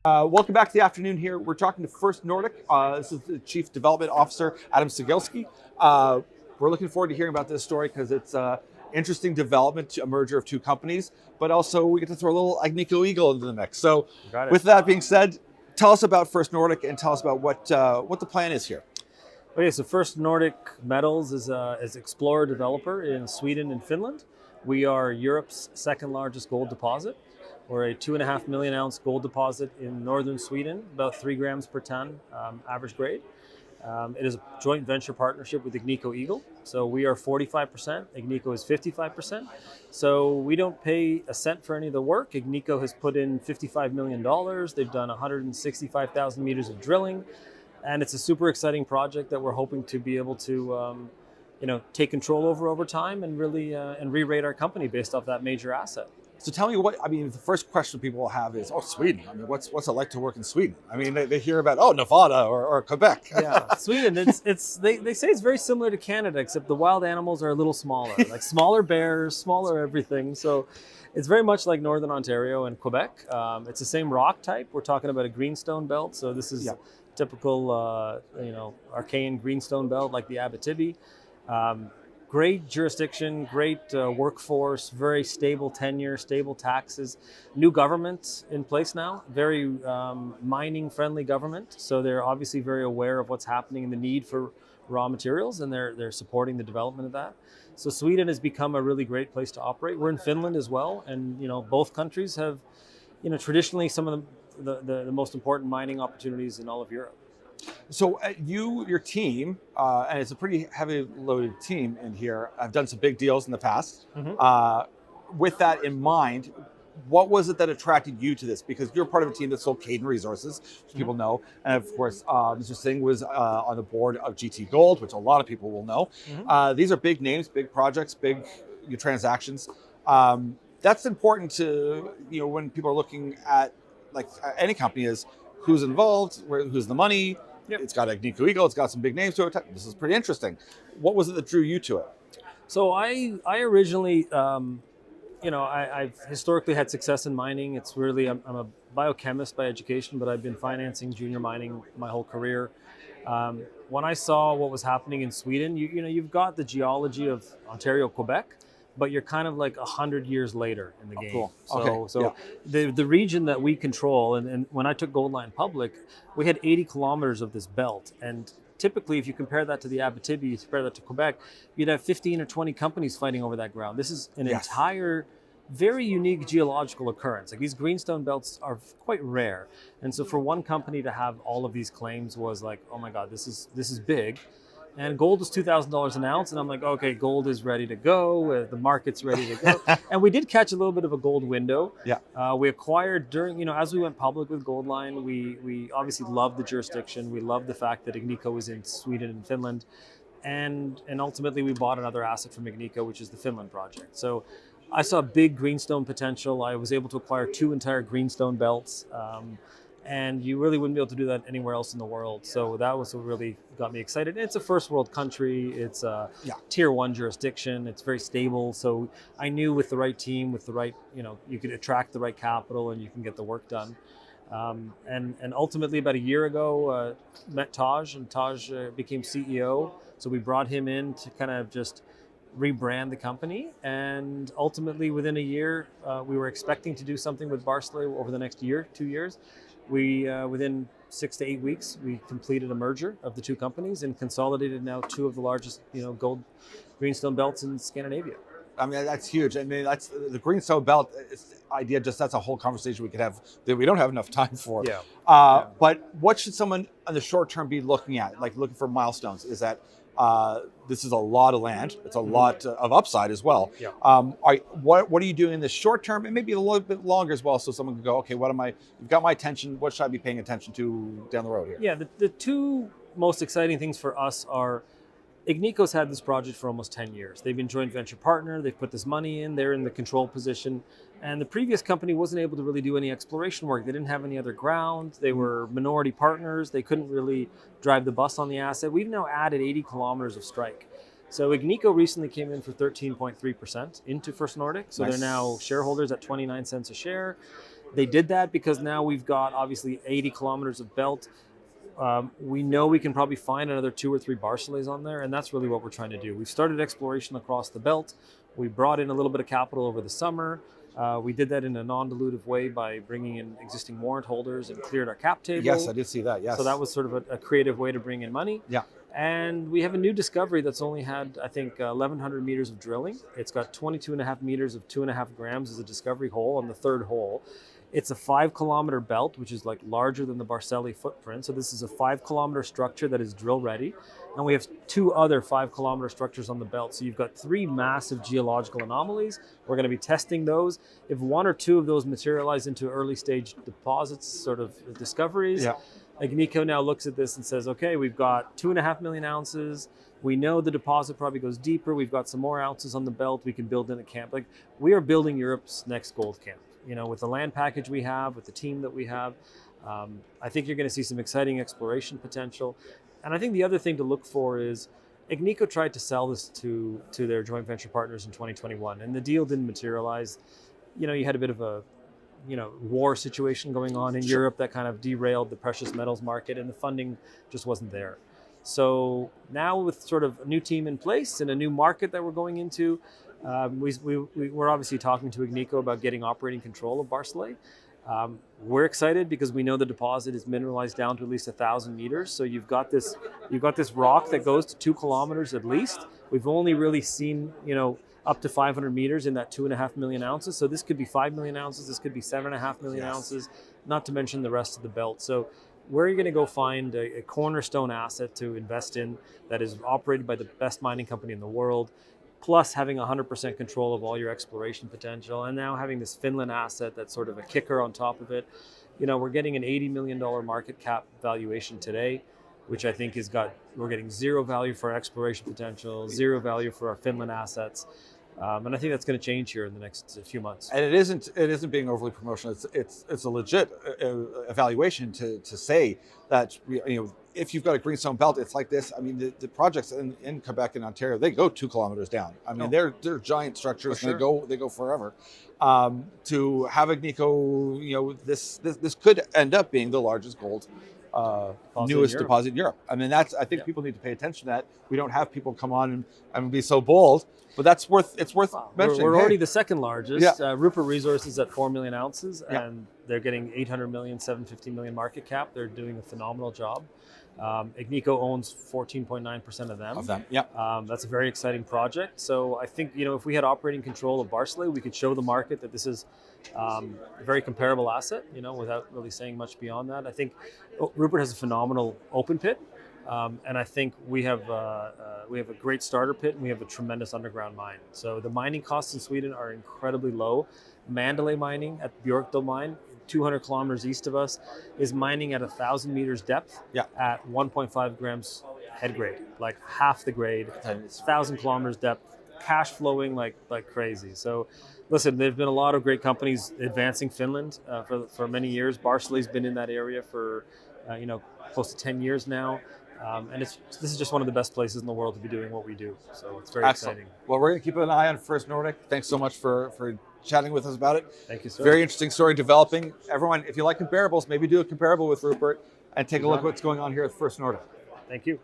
Welcome back to the afternoon here. We're talking to First Nordic. This is the Chief Development Officer, Adam Sigelski. We're looking forward to hearing about this story because it's an interesting development, a merger of two companies, but also we get to throw a little Agnico Eagle into the mix. So with that being said, tell us about First Nordic and tell us about what the plan is here. Okay, so First Nordic Metals is an explorer developer in Sweden and Finland. We are Europe's second largest gold deposit. We're a 2.5 million ounce gold deposit in northern Sweden, about 3 grams per ton average grade. It is a joint venture partnership with Agnico Eagle. So we are 45%, Agnico is 55%. So we don't pay a cent for any of the work. Agnico has put in $55 million. They've done 165,000 meters of drilling. And it's a super exciting project that we're hoping to be able to take control over time and really and re-rate our company based off that major asset. So tell me the first question people will have is, Sweden. I mean, what's it like to work in Sweden? I mean, they hear about, Nevada or Quebec. Yeah, Sweden, they say it's very similar to Canada, except the wild animals are a little smaller, like smaller bears, smaller everything. So it's very much like Northern Ontario and Quebec. It's the same rock type. We're talking about a greenstone belt. So this is typical, Archean greenstone belt like the Abitibi. Great jurisdiction, great workforce, very stable tenure, stable taxes. New government in place now, very mining-friendly government. So they're obviously very aware of what's happening and the need for raw materials, and they're supporting the development of that. So Sweden has become a really great place to operate. We're in Finland as well, and both countries have, traditionally some of the most important mining opportunities in all of Europe. So your team, and it's a pretty heavy loaded team in here, I've done some big deals in the past. Mm-hmm. With that in mind, what was it that attracted you to this? Because you're part of a team that sold Caden Resources, which people know. And of course, Mr. Singh was on the board of GT Gold, which a lot of people will know. Mm-hmm. These are big names, big projects, big transactions. That's important to, when people are looking at any company is who's involved, who's the money. Yep. It's got Agnico Eagle, it's got some big names to it. This is pretty interesting. What was it that drew you to it? So I originally, I've historically had success in mining. It's really, I'm a biochemist by education, but I've been financing junior mining my whole career. When I saw what was happening in Sweden, you've got the geology of Ontario, Quebec, but you're kind of like 100 years later in the game. Cool. So the region that we control, and when I took Goldline public, we had 80 kilometers of this belt. And typically, if you compare that to the Abitibi, you compare that to Quebec, you'd have 15 or 20 companies fighting over that ground. This is an entire, very unique geological occurrence. Like, these greenstone belts are quite rare. And so for one company to have all of these claims was like, oh my God, this is big. And gold was $2,000 an ounce. And I'm like, okay, gold is ready to go. The market's ready to go. And we did catch a little bit of a gold window. Yeah. We acquired during, as we went public with Goldline, we obviously loved the jurisdiction. We loved the fact that Agnico was in Sweden and Finland. And ultimately we bought another asset from Agnico, which is the Finland project. So I saw big greenstone potential. I was able to acquire 2 entire greenstone belts. And you really wouldn't be able to do that anywhere else in the world. So that was what really got me excited. And it's a first world country. It's a tier 1 jurisdiction. It's very stable. So I knew with the right team, with the right, you could attract the right capital and you can get the work done. And ultimately about a year ago, met Taj, and Taj became CEO. So we brought him in to kind of just rebrand the company. And ultimately within a year, we were expecting to do something with Barclay over the next 2 years. We, within 6 to 8 weeks, we completed a merger of the two companies and consolidated now 2 of the largest, gold greenstone belts in Scandinavia. I mean, that's huge. I mean, that's the greenstone belt idea. That's a whole conversation we could have that we don't have enough time for. Yeah. But what should someone in the short term be looking at? Like looking for milestones? Is that this is a lot of land. It's a lot of upside as well. Yeah. What are you doing in the short term, and maybe a little bit longer as well, so someone can go, okay, you've got my attention. What should I be paying attention to down the road here? Yeah, the 2 most exciting things for us are Agnico's had this project for almost 10 years. They've been joint venture partner. They've put this money in. They're in the control position. And the previous company wasn't able to really do any exploration work. They didn't have any other ground. They were minority partners. They couldn't really drive the bus on the asset. We've now added 80 kilometers of strike. So Agnico recently came in for 13.3% into First Nordic. So They're now shareholders at 29 cents a share. They did that because now we've got obviously 80 kilometers of belt. We know we can probably find another 2 or 3 Barcelets on there, and that's really what we're trying to do. We've started exploration across the belt. We brought in a little bit of capital over the summer. We did that in a non-dilutive way by bringing in existing warrant holders and cleared our cap table. Yes, I did see that. Yes. So that was sort of a creative way to bring in money. Yeah. And we have a new discovery that's only had, I think, 1,100 meters of drilling. It's got 22.5 meters of 2.5 grams as a discovery hole on the third hole. It's a 5-kilometer belt, which is like larger than the Barcelli footprint. So this is a 5-kilometer structure that is drill ready. And we have 2 other 5-kilometer structures on the belt. So you've got 3 massive geological anomalies. We're going to be testing those. If 1 or 2 of those materialize into early stage deposits, sort of discoveries, Agnico now looks at this and says, okay, we've got 2.5 million ounces. We know the deposit probably goes deeper. We've got some more ounces on the belt. We can build in a camp. Like, we are building Europe's next gold camp. You know, with the land package we have, with the team that we have, I think you're going to see some exciting exploration potential. And I think the other thing to look for is Agnico tried to sell this to their joint venture partners in 2021, and the deal didn't materialize. You know, you had a bit of a war situation going on in Europe that kind of derailed the precious metals market, and the funding just wasn't there. So now with sort of a new team in place and a new market that we're going into, we're obviously talking to Agnico about getting operating control of Barcelay. We're excited because we know the deposit is mineralized down to at least 1,000 meters. So you've got this rock that goes to 2 kilometers at least. We've only really seen, up to 500 meters in that 2.5 million ounces. So this could be 5 million ounces. This could be 7.5 million ounces, not to mention the rest of the belt. So where are you going to go find a cornerstone asset to invest in that is operated by the best mining company in the world, plus having 100% control of all your exploration potential, and now having this Finland asset that's sort of a kicker on top of it? We're getting an $80 million market cap valuation today, which I think we're getting zero value for our exploration potential, zero value for our Finland assets. And I think that's going to change here in the next few months. And it isn't being overly promotional. It's a legit evaluation to say that if you've got a greenstone belt, it's like this. I mean, the projects in Quebec and Ontario, they go 2 kilometers down. I mean, they're giant structures. And they go forever. To have Agnico, this could end up being the largest gold newest deposit in Europe. I mean, I think people need to pay attention to that. We don't have people come on and be so bold, but it's worth mentioning. We're already the second largest. Rupert Resources at 4 million ounces, and they're getting 800 million, 750 million market cap. They're doing a phenomenal job. Agnico owns 14.9% of them. That's a very exciting project. So I think, if we had operating control of Barcelay, we could show the market that this is a very comparable asset, without really saying much beyond that. I think Rupert has a phenomenal open pit. And I think we have a great starter pit, and we have a tremendous underground mine. So the mining costs in Sweden are incredibly low. Mandalay mining at the Björkdal mine, 200 kilometers east of us, is mining at 1,000 meters depth at 1.5 grams head grade, like half the grade, 1,000 kilometers depth, cash flowing like crazy. So listen, there's been a lot of great companies advancing Finland for many years. Barcelay's been in that area for close to 10 years now. And this is just one of the best places in the world to be doing what we do. So it's very exciting. Well, we're going to keep an eye on First Nordic. Thanks so much for chatting with us about it. Thank you, sir. Very interesting story developing. Everyone, if you like comparables, maybe do a comparable with Rupert and take a look at what's going on here at First Nordic. Thank you.